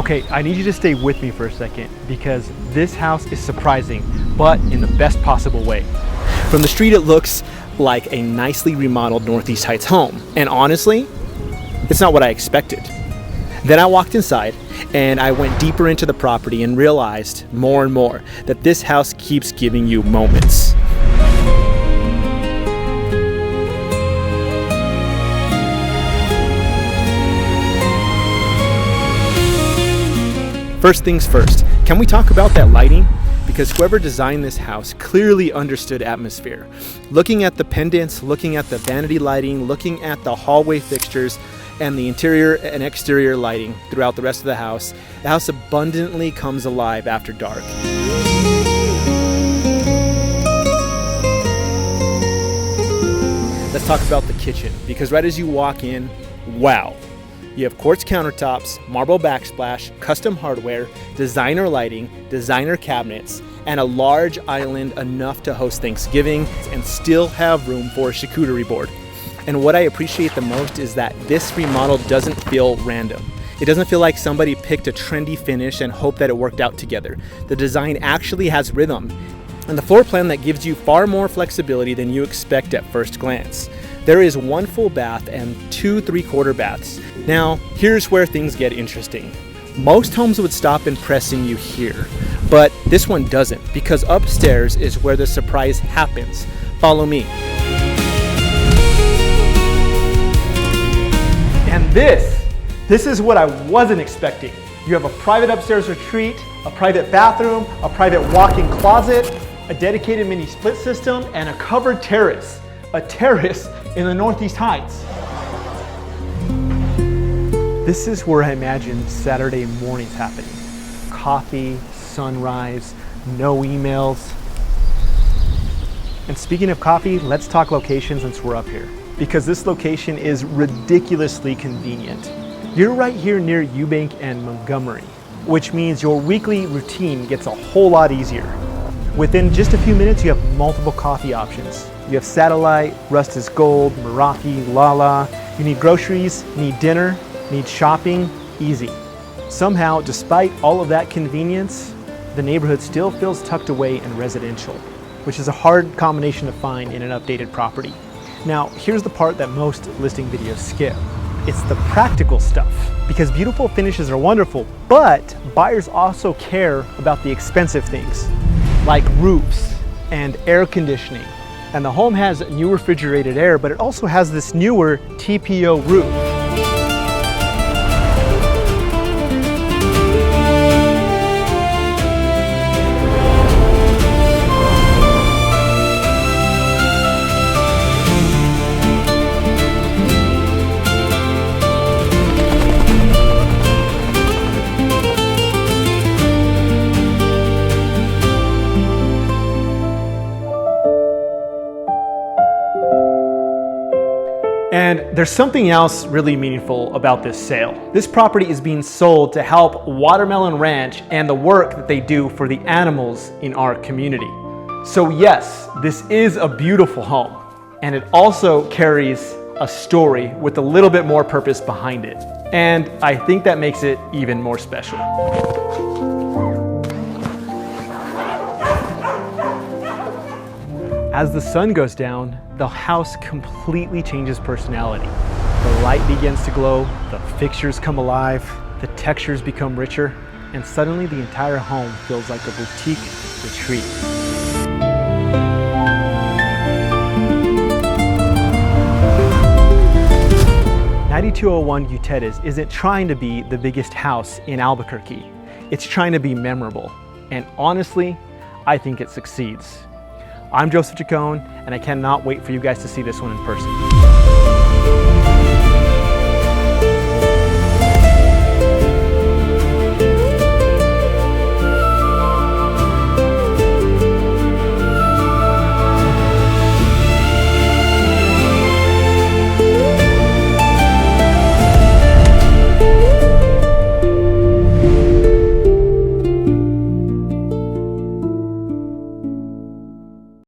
Okay, I need you to stay with me for a second because this house is surprising, but in the best possible way. From the street, it looks like a nicely remodeled Northeast Heights home. And honestly, it's not what I expected. Then I walked inside and I went deeper into the property and realized more and more that this house keeps giving you moments. First things first, can we talk about that lighting? Because whoever designed this house clearly understood atmosphere. Looking at the pendants, looking at the vanity lighting, looking at the hallway fixtures, and the interior and exterior lighting throughout the rest of the house abundantly comes alive after dark. Let's talk about the kitchen, because right as you walk in, wow. You have quartz countertops, marble backsplash, custom hardware, designer lighting, designer cabinets, and a large island enough to host Thanksgiving and still have room for a charcuterie board. And what I appreciate the most is that this remodel doesn't feel random. It doesn't feel like somebody picked a trendy finish and hoped that it worked out together. The design actually has rhythm, and the floor plan that gives you far more flexibility than you expect at first glance. There is one full bath and 2 3/4 baths. Now, here's where things get interesting. Most homes would stop impressing you here, but this one doesn't, because upstairs is where the surprise happens. Follow me. And this is what I wasn't expecting. You have a private upstairs retreat, a private bathroom, a private walk-in closet, a dedicated mini split system, and a covered terrace. A terrace in the Northeast Heights. This is where I imagine Saturday mornings happening. Coffee, sunrise, no emails. And speaking of coffee, let's talk location since we're up here, because this location is ridiculously convenient. You're right here near Eubank and Montgomery, which means your weekly routine gets a whole lot easier. Within just a few minutes, you have multiple coffee options. You have Satellite, Rust is Gold, Meraki, Lala. You need groceries, need dinner, need shopping, easy. Somehow, despite all of that convenience, the neighborhood still feels tucked away and residential, which is a hard combination to find in an updated property. Now, here's the part that most listing videos skip. It's the practical stuff, because beautiful finishes are wonderful, but buyers also care about the expensive things, like roofs and air conditioning. And the home has new refrigerated air, but it also has this newer TPO roof. And there's something else really meaningful about this sale. This property is being sold to help Watermelon Ranch and the work that they do for the animals in our community. So yes, this is a beautiful home, and it also carries a story with a little bit more purpose behind it. And I think that makes it even more special. As the sun goes down, the house completely changes personality. The light begins to glow, the fixtures come alive, the textures become richer, and suddenly the entire home feels like a boutique retreat. (9201) Gutierrez isn't trying to be the biggest house in Albuquerque. It's trying to be memorable. And honestly, I think it succeeds. I'm Chacon, and I cannot wait for you guys to see this one in person.